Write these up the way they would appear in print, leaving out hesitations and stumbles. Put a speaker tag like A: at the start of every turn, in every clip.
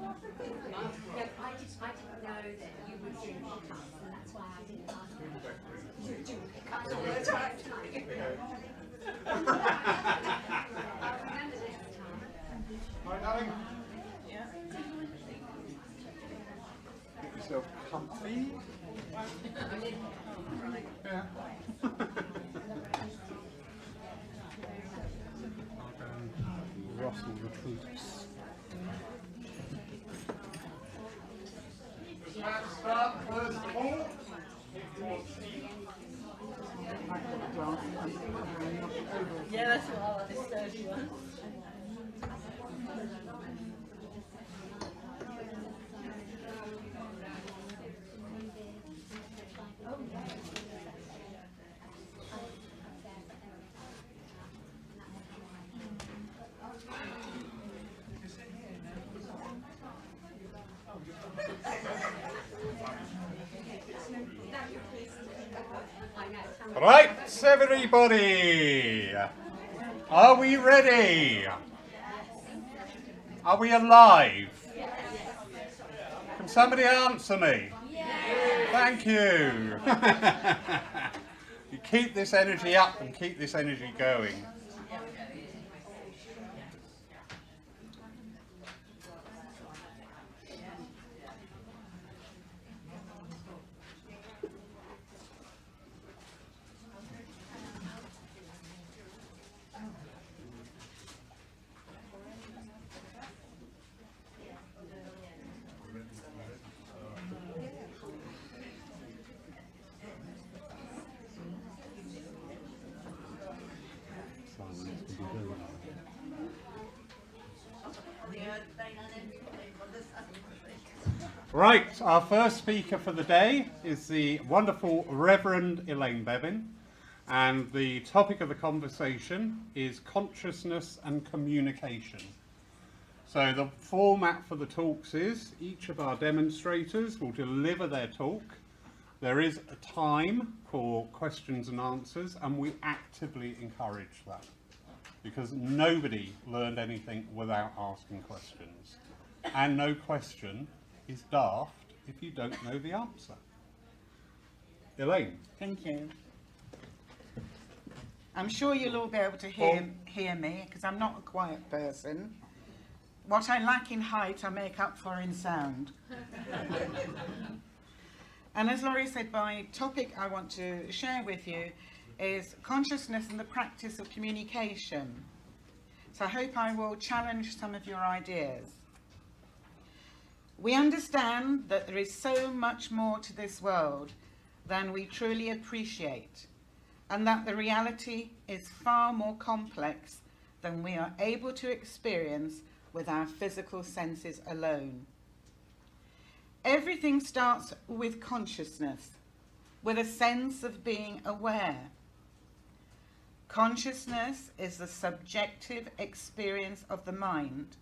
A: I didn't know that you would do the tongues, and that's why I didn't ask you. You do pick up all the time. I'll remember next time.
B: Right, darling?
C: Yeah.
B: Get yourself comfy. Yeah. I'll go and rustle the troops. Let's start first of all.
C: Yeah, that's what I want, this sturdy one.
B: Right, everybody, are we ready? Are we alive? Can somebody answer me? Thank you. You keep this energy up and keep this energy going. Right, our first speaker for the day is the wonderful Reverend Elaine Bevan, and the topic of the conversation is consciousness and communication. So the format for the talks is each of our demonstrators will deliver their talk. There is a time for questions and answers, and we actively encourage that because nobody learned anything without asking questions, and no question is daft if you don't know the answer. Elaine.
D: Thank you. I'm sure you'll all be able to hear me because I'm not a quiet person. What I lack in height, I make up for in sound. And as Laurie said, my topic I want to share with you is consciousness and the practice of communication. So I hope I will challenge some of your ideas. We understand that there is so much more to this world than we truly appreciate, and that the reality is far more complex than we are able to experience with our physical senses alone. Everything starts with consciousness, with a sense of being aware. Consciousness is the subjective experience of the mind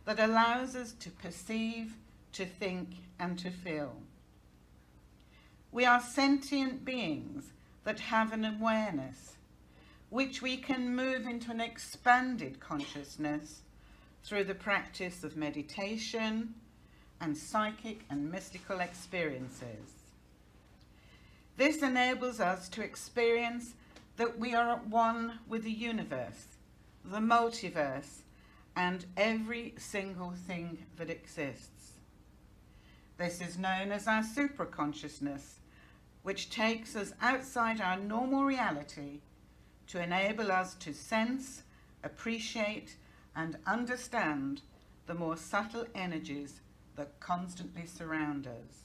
D: that allows us to perceive, to think, and to feel. We are sentient beings that have an awareness, which we can move into an expanded consciousness through the practice of meditation and psychic and mystical experiences. This enables us to experience that we are at one with the universe, the multiverse, and every single thing that exists. This is known as our supraconsciousness, which takes us outside our normal reality to enable us to sense, appreciate, and understand the more subtle energies that constantly surround us.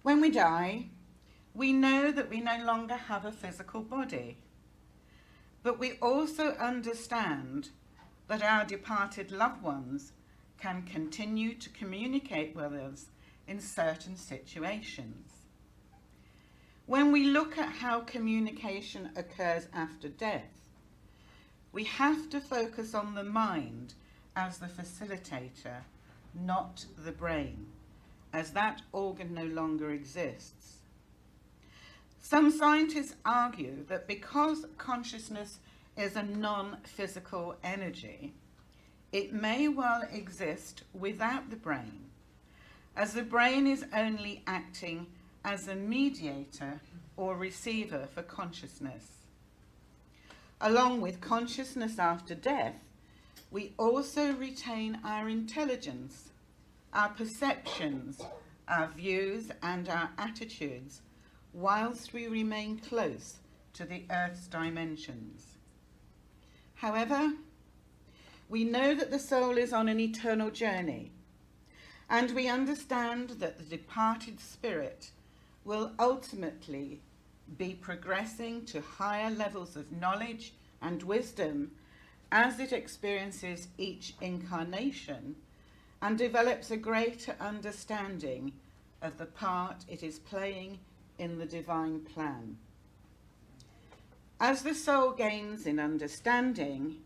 D: When we die, we know that we no longer have a physical body, but we also understand that our departed loved ones can continue to communicate with us in certain situations. When we look at how communication occurs after death, we have to focus on the mind as the facilitator, not the brain, as that organ no longer exists. Some scientists argue that because consciousness is a non-physical energy, it may well exist without the brain, as the brain is only acting as a mediator or receiver for consciousness. Along with consciousness after death, we also retain our intelligence, our perceptions, our views and our attitudes, whilst we remain close to the earth's dimensions. However, we know that the soul is on an eternal journey, and we understand that the departed spirit will ultimately be progressing to higher levels of knowledge and wisdom as it experiences each incarnation and develops a greater understanding of the part it is playing in the divine plan. As the soul gains in understanding,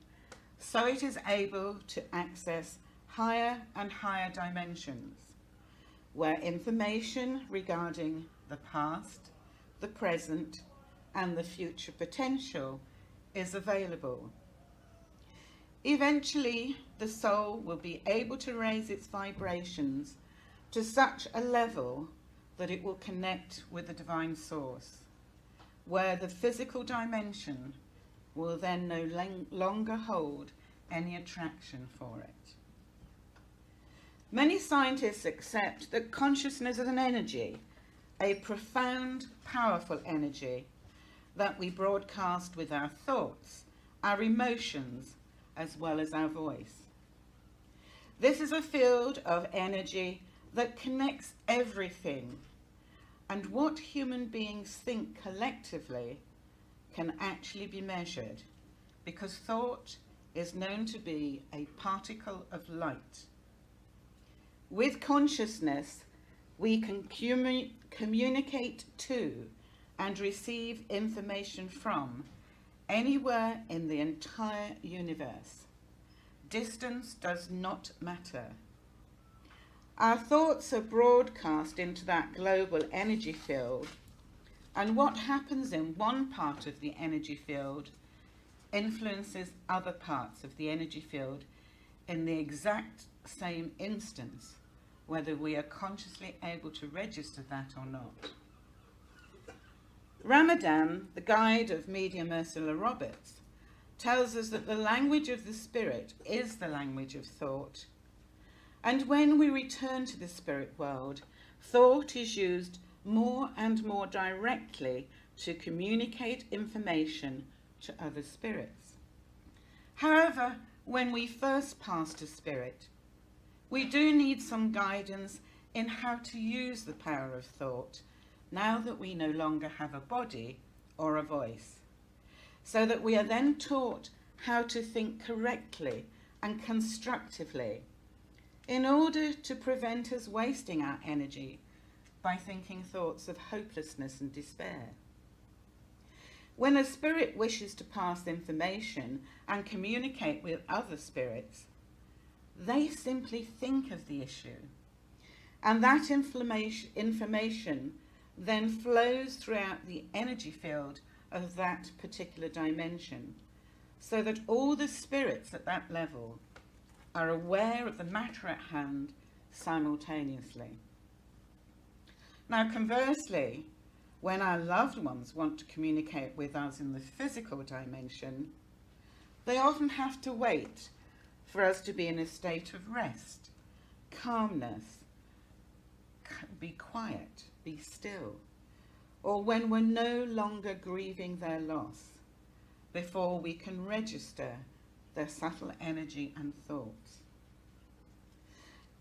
D: so it is able to access higher and higher dimensions, where information regarding the past, the present, and the future potential is available. Eventually, the soul will be able to raise its vibrations to such a level that it will connect with the divine source, where the physical dimension will then no longer hold any attraction for it. Many scientists accept that consciousness is an energy, a profound, powerful energy that we broadcast with our thoughts, our emotions, as well as our voice. This is a field of energy that connects everything, and what human beings think collectively can actually be measured, because thought is known to be a particle of light. With consciousness, we can communicate to and receive information from anywhere in the entire universe. Distance does not matter. Our thoughts are broadcast into that global energy field, and what happens in one part of the energy field influences other parts of the energy field in the exact same instance, whether we are consciously able to register that or not. Ramadan, the guide of medium Ursula Roberts, tells us that the language of the spirit is the language of thought. And when we return to the spirit world, thought is used more and more directly to communicate information to other spirits. However, when we first pass to spirit, we do need some guidance in how to use the power of thought, now that we no longer have a body or a voice, so that we are then taught how to think correctly and constructively in order to prevent us wasting our energy by thinking thoughts of hopelessness and despair. When a spirit wishes to pass information and communicate with other spirits, they simply think of the issue, and that information then flows throughout the energy field of that particular dimension, so that all the spirits at that level are aware of the matter at hand simultaneously. Now, conversely, when our loved ones want to communicate with us in the physical dimension, they often have to wait for us to be in a state of rest, calmness, be quiet, be still, or when we're no longer grieving their loss, before we can register their subtle energy and thoughts.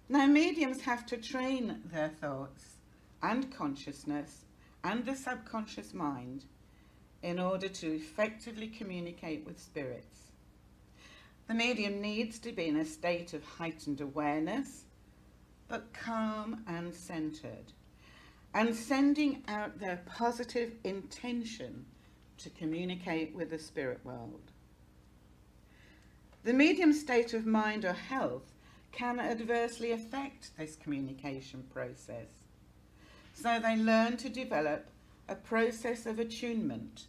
D: Now, mediums have to train their thoughts and consciousness and the subconscious mind in order to effectively communicate with spirits. The medium needs to be in a state of heightened awareness, but calm and centered, and sending out their positive intention to communicate with the spirit world. The medium's state of mind or health can adversely affect this communication process, so they learn to develop a process of attunement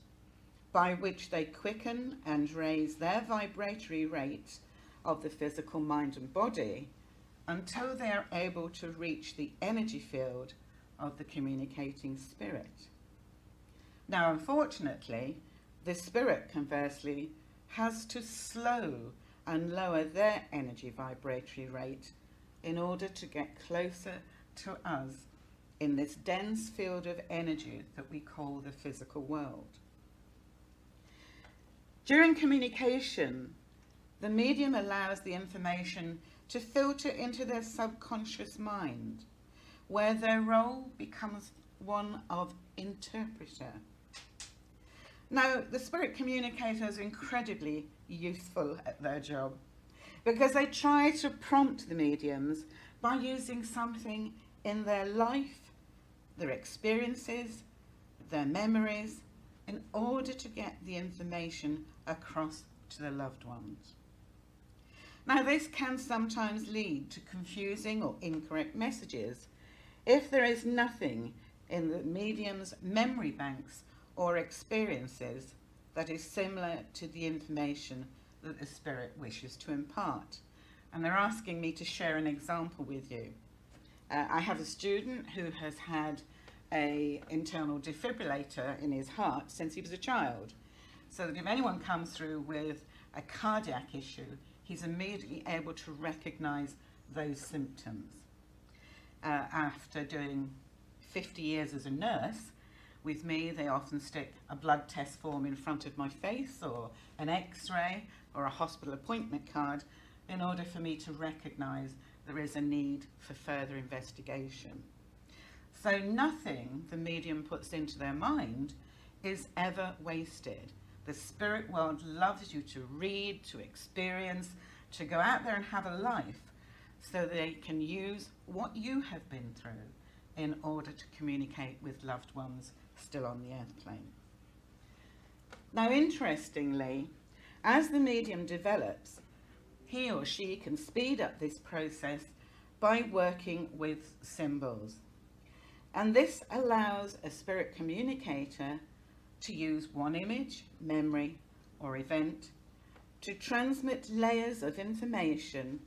D: by which they quicken and raise their vibratory rates of the physical mind and body until they are able to reach the energy field of the communicating spirit. Now, unfortunately, the spirit, conversely, has to slow and lower their energy vibratory rate in order to get closer to us in this dense field of energy that we call the physical world. During communication, the medium allows the information to filter into their subconscious mind, where their role becomes one of interpreter. Now, the spirit communicators are incredibly useful at their job because they try to prompt the mediums by using something in their life, their experiences, their memories, in order to get the information across to the loved ones. Now, this can sometimes lead to confusing or incorrect messages if there is nothing in the medium's memory banks or experiences that is similar to the information that the spirit wishes to impart. And they're asking me to share an example with you. I have a student who has had an internal defibrillator in his heart since he was a child, so that if anyone comes through with a cardiac issue, he's immediately able to recognize those symptoms. After doing 50 years as a nurse, with me, they often stick a blood test form in front of my face, or an X-ray, or a hospital appointment card, in order for me to recognize there is a need for further investigation. So nothing the medium puts into their mind is ever wasted. The spirit world loves you to read, to experience, to go out there and have a life, so they can use what you have been through in order to communicate with loved ones still on the earth plane. Now, interestingly, as the medium develops, he or she can speed up this process by working with symbols. And this allows a spirit communicator to use one image, memory, or event to transmit layers of information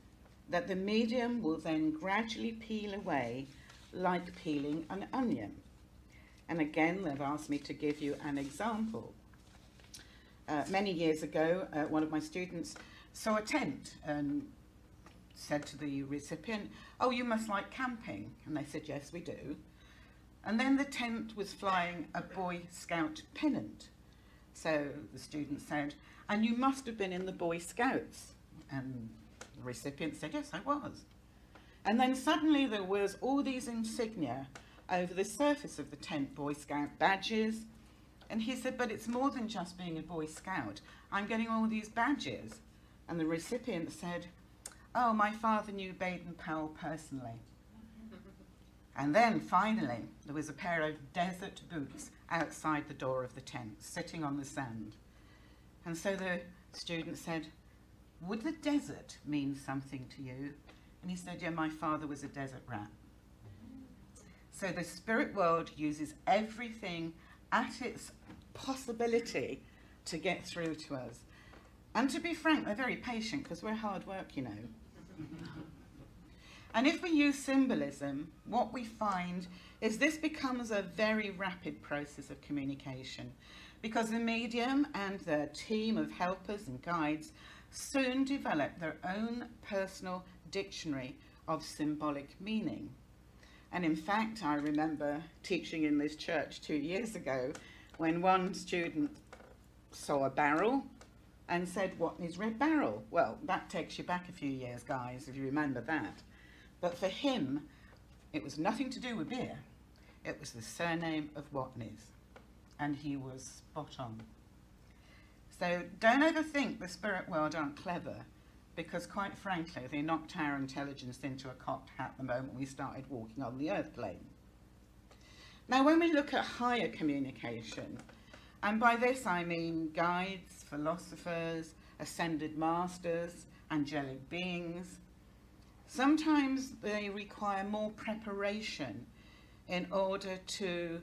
D: that the medium will then gradually peel away like peeling an onion. And again, they've asked me to give you an example. Many years ago, one of my students saw a tent and said to the recipient, "Oh, you must like camping." And they said, "Yes, we do." And then the tent was flying a Boy Scout pennant. So the student said, "And you must have been in the Boy Scouts." And the recipient said, "Yes, I was." And then suddenly there was all these insignia over the surface of the tent, Boy Scout badges. And he said, "But it's more than just being a Boy Scout. I'm getting all these badges." And the recipient said, "Oh, my father knew Baden-Powell personally." And then finally, there was a pair of desert boots outside the door of the tent, sitting on the sand. And so the student said, "Would the desert mean something to you?" And he said, "Yeah, my father was a desert rat." So the spirit world uses everything at its possibility to get through to us. And to be frank, they're very patient because we're hard work, you know. And if we use symbolism, what we find is this becomes a very rapid process of communication, because the medium and their team of helpers and guides soon develop their own personal dictionary of symbolic meaning. And in fact, I remember teaching in this church 2 years ago when one student saw a barrel and said, "What is red barrel?" Well, that takes you back a few years, guys, if you remember that. But for him, it was nothing to do with beer. It was the surname of Watney's. And he was spot on. So don't ever think the spirit world aren't clever, because quite frankly, they knocked our intelligence into a cocked hat the moment we started walking on the earth plane. Now, when we look at higher communication, and by this I mean guides, philosophers, ascended masters, angelic beings, sometimes they require more preparation in order to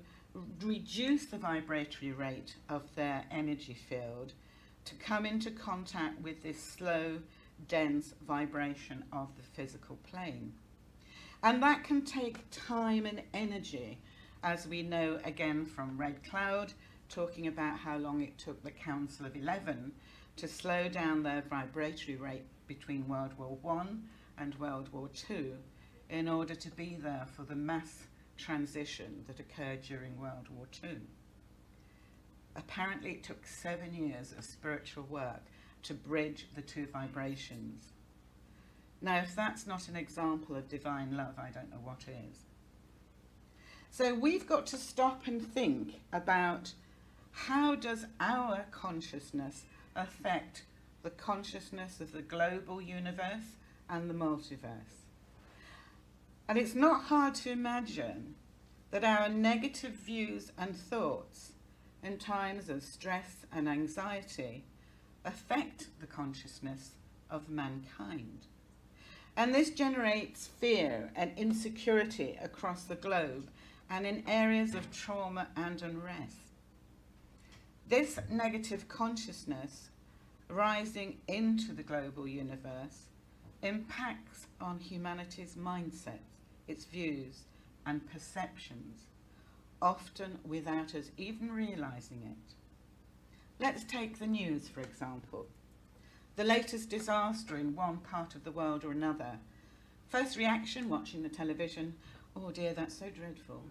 D: reduce the vibratory rate of their energy field to come into contact with this slow, dense vibration of the physical plane. And that can take time and energy, as we know again from Red Cloud, talking about how long it took the Council of 11 to slow down their vibratory rate between World War I and World War II in order to be there for the mass transition that occurred during World War II. Apparently it took 7 years of spiritual work to bridge the two vibrations. Now, if that's not an example of divine love, I don't know what is. So we've got to stop and think about, how does our consciousness affect the consciousness of the global universe and the multiverse? And it's not hard to imagine that our negative views and thoughts in times of stress and anxiety affect the consciousness of mankind. And this generates fear and insecurity across the globe and in areas of trauma and unrest. This negative consciousness rising into the global universe impacts on humanity's mindsets, its views and perceptions, often without us even realizing it. Let's take the news, for example. The latest disaster in one part of the world or another. First reaction watching the television, oh dear, that's so dreadful.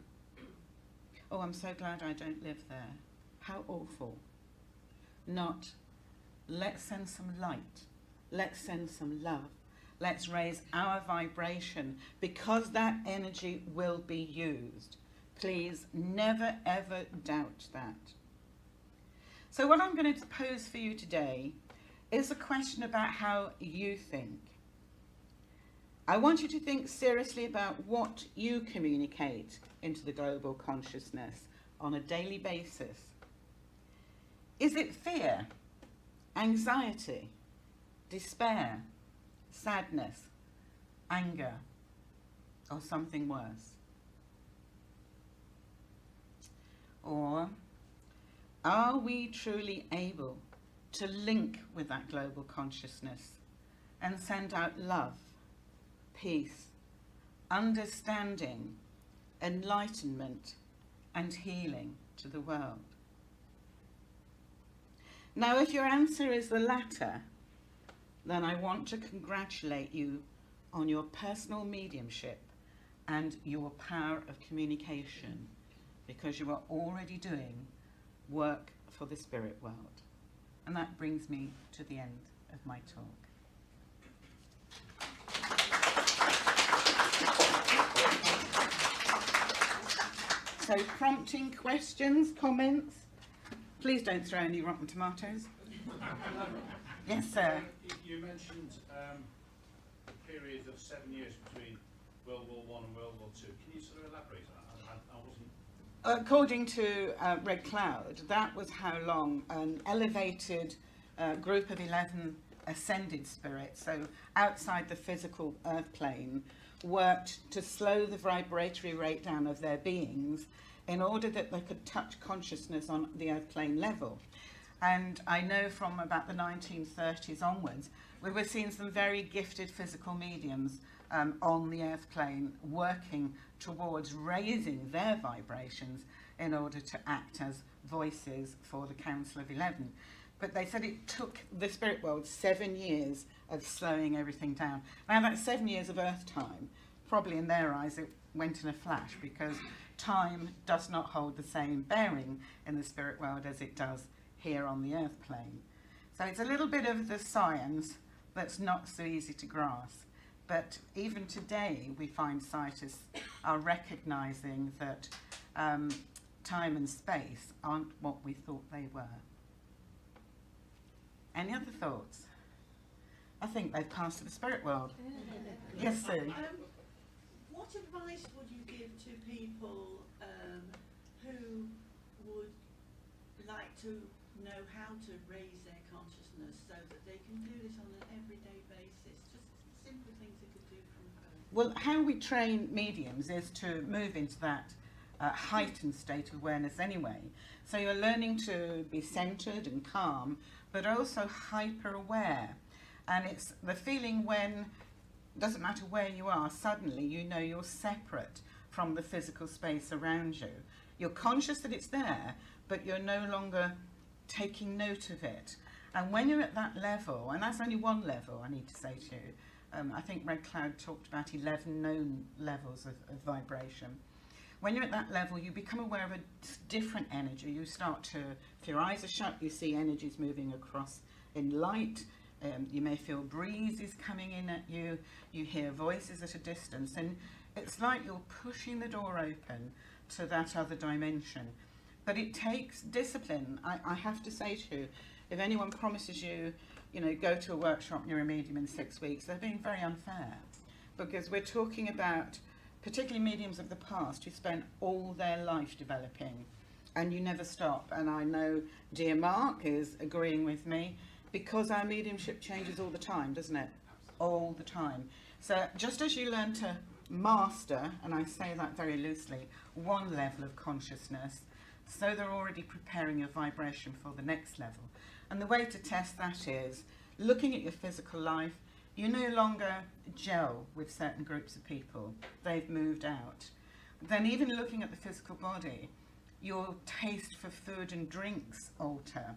D: Oh, I'm so glad I don't live there. How awful. Not, let's send some light. Let's send some love. Let's raise our vibration, because that energy will be used. Please never ever doubt that. So what I'm going to pose for you today is a question about how you think. I want you to think seriously about what you communicate into the global consciousness on a daily basis. Is it fear, anxiety, despair, sadness, anger, or something worse? Or are we truly able to link with that global consciousness and send out love, peace, understanding, enlightenment, and healing to the world? Now, if your answer is the latter, then I want to congratulate you on your personal mediumship and your power of communication, because you are already doing work for the spirit world. And that brings me to the end of my talk. So, prompting questions, comments. Please don't throw any rotten tomatoes. Yes, sir.
E: You mentioned a period of 7 years between World War I and World War II. Can you sort of elaborate on that? I wasn't...
D: According to Red Cloud, that was how long an elevated group of 11 ascended spirits, so outside the physical earth plane, worked to slow the vibratory rate down of their beings in order that they could touch consciousness on the earth plane level. And I know from about the 1930s onwards, we were seeing some very gifted physical mediums on the earth plane working towards raising their vibrations in order to act as voices for the Council of 11. But they said it took the spirit world 7 years of slowing everything down. Now that's 7 years of earth time. Probably in their eyes it went in a flash, because time does not hold the same bearing in the spirit world as it does here on the earth plane. So it's a little bit of the science that's not so easy to grasp. But even today we find scientists are recognising that time and space aren't what we thought they were. Any other thoughts? I think they've passed to the spirit world. Yes, Sue.
C: What advice would you give to people who would like to know how to raise their consciousness so that they can do this on an everyday basis? Just simple things they could do from home.
D: Well, how we train mediums is to move into that heightened state of awareness anyway. So you're learning to be centered and calm, but also hyper aware. And it's the feeling when, doesn't matter where you are, suddenly you know you're separate from the physical space around you. You're conscious that it's there, but you're no longer taking note of it. And when you're at that level, and that's only one level, I need to say to you, I think Red Cloud talked about 11 known levels of vibration. When you're at that level, you become aware of a different energy. You start to, if your eyes are shut, you see energies moving across in light. You may feel breezes coming in at you. You hear voices at a distance. And it's like you're pushing the door open to that other dimension. But it takes discipline. I have to say to you, if anyone promises you, go to a workshop and you're a medium in 6 weeks, they're being very unfair. Because we're talking about particularly mediums of the past who spent all their life developing, and you never stop. And I know dear Mark is agreeing with me, because our mediumship changes all the time, doesn't it? All the time. So just as you learn to master, and I say that very loosely, one level of consciousness, so they're already preparing your vibration for the next level. And the way to test that is looking at your physical life. You no longer gel with certain groups of people. They've moved out. Then even looking at the physical body, your taste for food and drinks alter.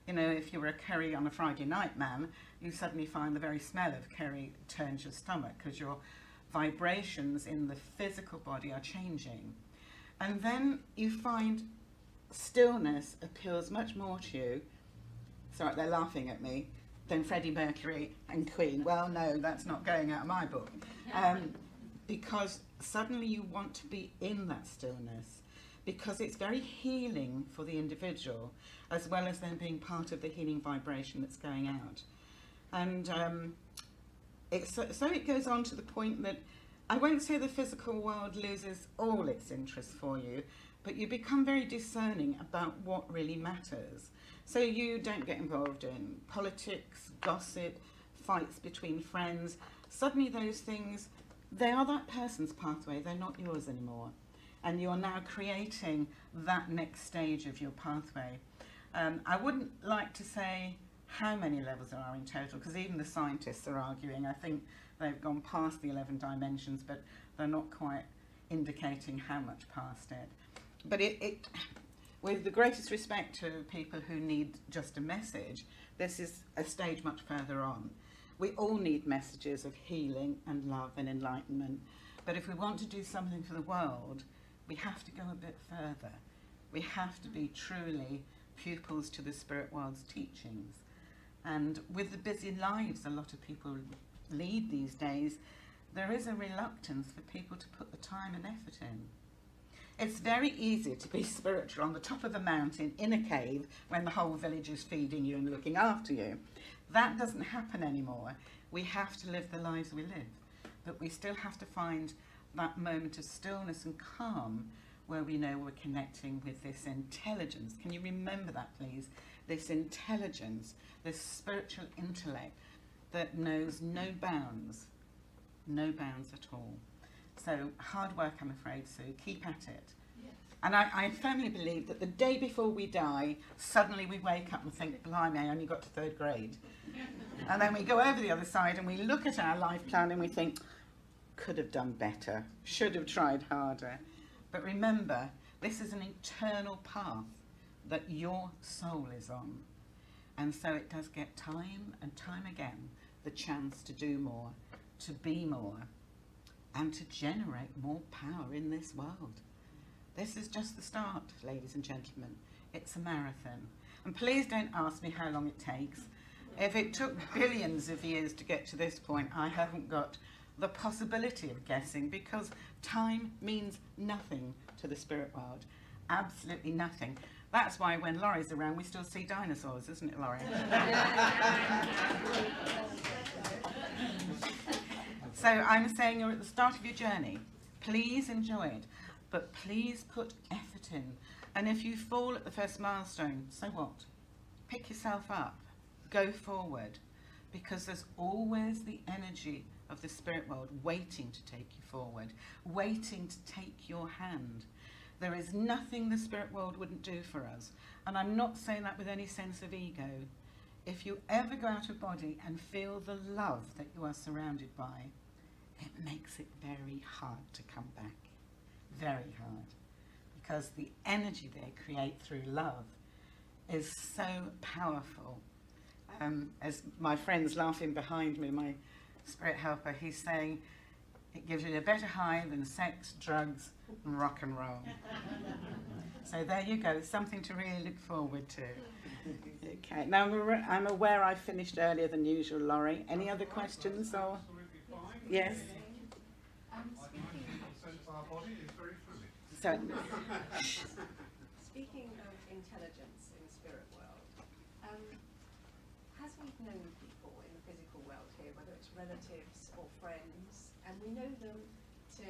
D: If you were a curry on a Friday night man, you suddenly find the very smell of curry turns your stomach because your vibrations in the physical body are changing. And then you find stillness appeals much more to you. Sorry, they're laughing at me. Than Freddie Mercury and Queen. Well, no, that's not going out of my book. Because suddenly you want to be in that stillness, because it's very healing for the individual, as well as then being part of the healing vibration that's going out. And so it goes on to the point that I won't say the physical world loses all its interest for you, but you become very discerning about what really matters. So you don't get involved in politics, gossip, fights between friends. Suddenly those things, they are that person's pathway, they're not yours anymore. And you're now creating that next stage of your pathway. I wouldn't like to say how many levels there are in total, because even the scientists are arguing. I think they've gone past the 11 dimensions, but they're not quite indicating how much past it. But with the greatest respect to people who need just a message, this is a stage much further on. We all need messages of healing and love and enlightenment. But if we want to do something for the world, we have to go a bit further. We have to be truly pupils to the spirit world's teachings. And with the busy lives a lot of people lead these days, there is a reluctance for people to put the time and effort in. It's very easy to be spiritual on the top of a mountain in a cave when the whole village is feeding you and looking after you. That doesn't happen anymore. We have to live the lives we live, but we still have to find that moment of stillness and calm where we know we're connecting with this intelligence. Can you remember that, please? This intelligence, this spiritual intellect that knows no bounds at all. So hard work, I'm afraid, Sue. Keep at it. Yes. And I firmly believe that the day before we die, suddenly we wake up and think, blimey, I only got to 3rd grade. And then we go over the other side and we look at our life plan and we think, could have done better, should have tried harder. But remember, this is an eternal path that your soul is on. And so it does get time and time again the chance to do more, to be more, and to generate more power in this world. This is just the start, ladies and gentlemen. It's a marathon. And please don't ask me how long it takes. If it took billions of years to get to this point, I haven't got the possibility of guessing, because time means nothing to the spirit world. Absolutely nothing. That's why when Laurie's around, we still see dinosaurs, isn't it, Laurie? So I'm saying you're at the start of your journey. Please enjoy it, but please put effort in. And if you fall at the first milestone, so what? Pick yourself up, go forward, because there's always the energy of the spirit world waiting to take you forward, waiting to take your hand. There is nothing the spirit world wouldn't do for us. And I'm not saying that with any sense of ego. if you ever go out of body and feel the love that you are surrounded by, it makes it very hard to come back. Very hard. Because the energy they create through love is so powerful. As my friend's laughing behind me, my spirit helper, he's saying it gives you a better high than sex, drugs, and rock and roll. So there you go, something to really look forward to. Okay, now I'm aware I finished earlier than usual, Laurie. Any other questions? Or
B: Absolutely fine.
D: yes?
B: Sense our body is very fluid.
D: So,
F: Speaking of intelligence in the spirit world, as we've known people in the physical world here, whether it's relatives or friends, and we know them to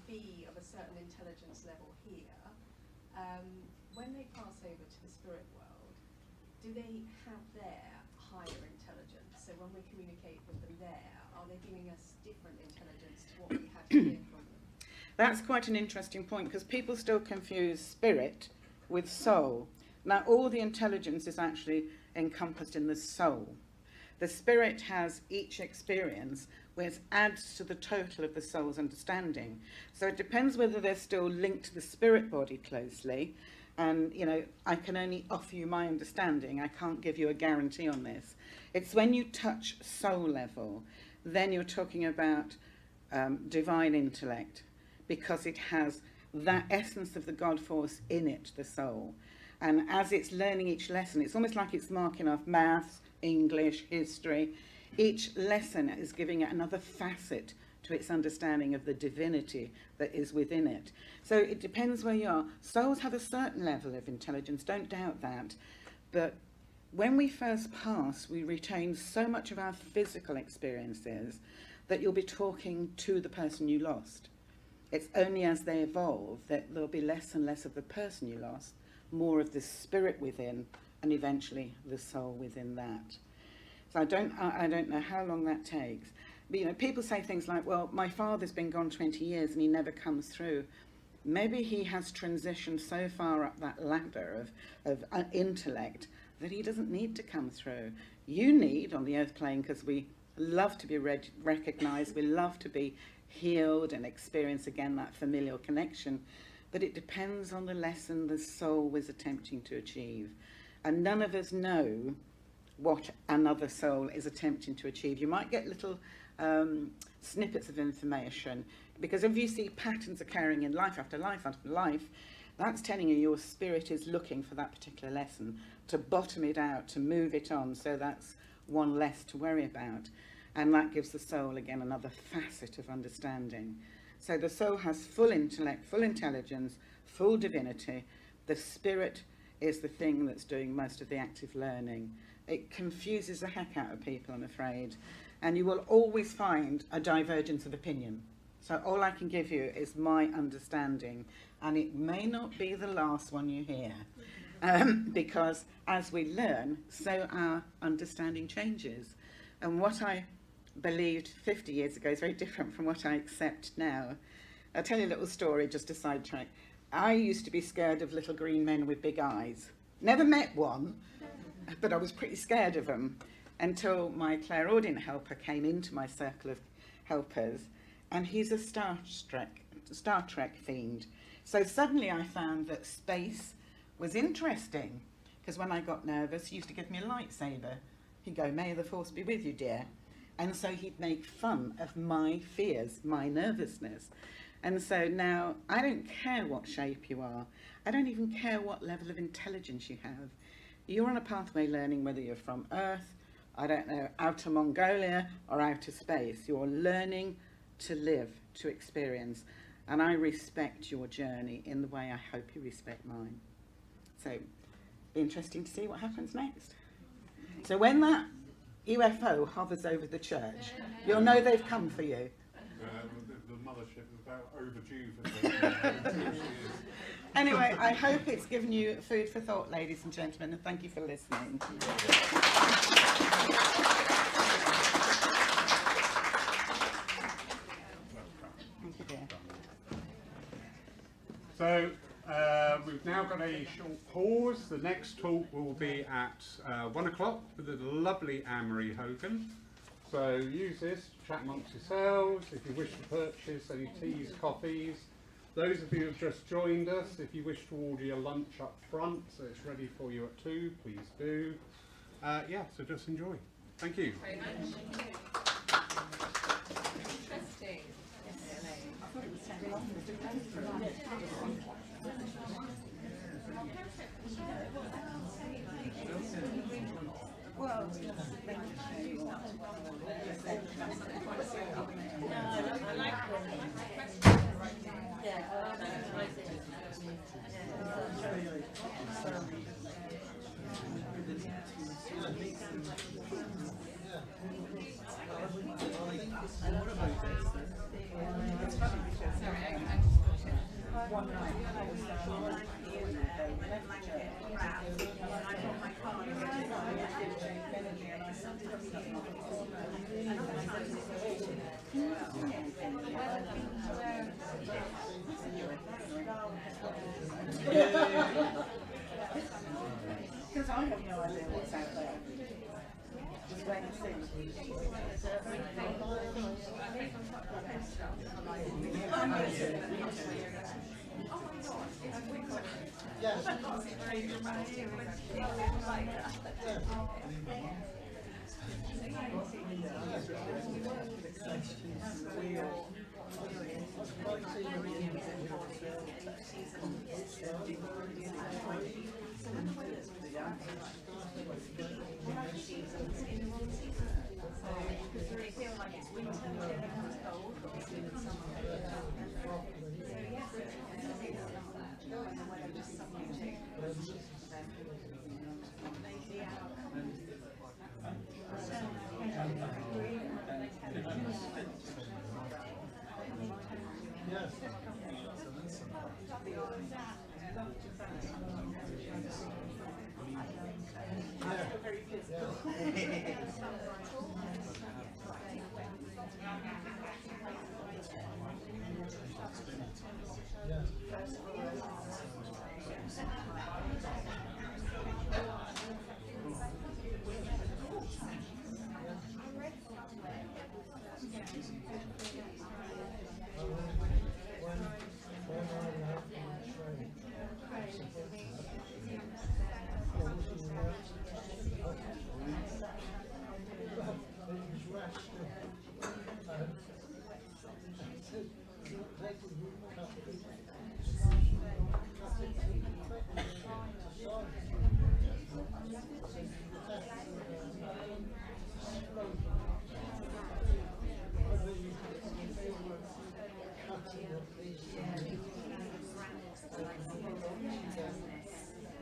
F: be of a certain intelligence level here, when they pass over to the spirit world, do they have their higher intelligence? So when we communicate with them there, are they giving us different intelligence to what we had to hear from them?
D: that's quite an interesting point because people still confuse spirit with soul. Now, all the intelligence is actually encompassed in the soul. The spirit has each experience, which adds to the total of the soul's understanding. So it depends whether they're still linked to the spirit body closely. And, you know, I can only offer you my understanding. I can't give you a guarantee on this. It's when you touch soul level, then you're talking about divine intellect, because it has that essence of the God force in it, the soul. And as it's learning each lesson, it's almost like it's marking off maths, English, history. Each lesson is giving it another facet to its understanding of the divinity that is within it. So it depends where you are. Souls have a certain level of intelligence, don't doubt that. But when we first pass, we retain so much of our physical experiences that you'll be talking to the person you lost. It's only as they evolve that there'll be less and less of the person you lost, more of the spirit within, and eventually the soul within that. So I don't know how long that takes. But, you know, people say things like, well, my father's been gone 20 years and he never comes through. Maybe he has transitioned so far up that ladder of intellect that he doesn't need to come through. You need, on the earth plane, because we love to be recognised, we love to be healed and experience again that familial connection, but it depends on the lesson the soul was attempting to achieve. And none of us know what another soul is attempting to achieve. You might get little snippets of information, because if you see patterns occurring in life after life after life, that's telling you your spirit is looking for that particular lesson, to bottom it out, to move it on, so that's one less to worry about. And that gives the soul, again, another facet of understanding. So the soul has full intellect, full intelligence, full divinity. The spirit is the thing that's doing most of the active learning. It confuses the heck out of people, I'm afraid. And you will always find a divergence of opinion. So all I can give you is my understanding. And it may not be the last one you hear. Because as we learn, so our understanding changes. And what I believed 50 years ago is very different from what I accept now. I'll tell you a little story, just to sidetrack. I used to be scared of little green men with big eyes. Never met one, but I was pretty scared of them until my clairaudient helper came into my circle of helpers, and he's a Star Trek fiend. So suddenly I found that space was interesting, because when I got nervous, he used to give me a lightsaber. He'd go, "May the force be with you, dear." And so he'd make fun of my fears, my nervousness. And so now I don't care what shape you are. I don't even care what level of intelligence you have. You're on a pathway learning, whether you're from Earth, I don't know, outer Mongolia or outer space. You're learning to live, to experience. And I respect your journey in the way I hope you respect mine. So, be interesting to see what happens next. So when that UFO hovers over the church, you'll know they've come for you.
B: The mothership is about overdue for 2 years.
D: Anyway, I hope it's given you food for thought, ladies and gentlemen, and thank you for listening. Thank you, dear.
B: So we've we've now got a short pause. The next talk will be at 1 o'clock with the lovely Anne-Marie Hogan. So use this to chat amongst yourselves. If you wish to purchase any teas, coffees. Those of you who have just joined us, if you wish to order your lunch up front, so it's ready for you at 2, please do. Yeah, so just enjoy. Thank you.
F: Very much. Interesting. Yes, Elaine. I thought it was so long. Well, I like one night I was in there, blanket wrap, and I got my card and because I have no idea what's out there. Just wait and see.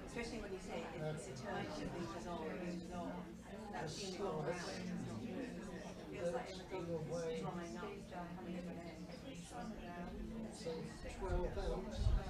F: Especially when you say it's eternity of these dissolve, that feeling all around feels like everything's drying up, coming to an end.
G: 12 hours.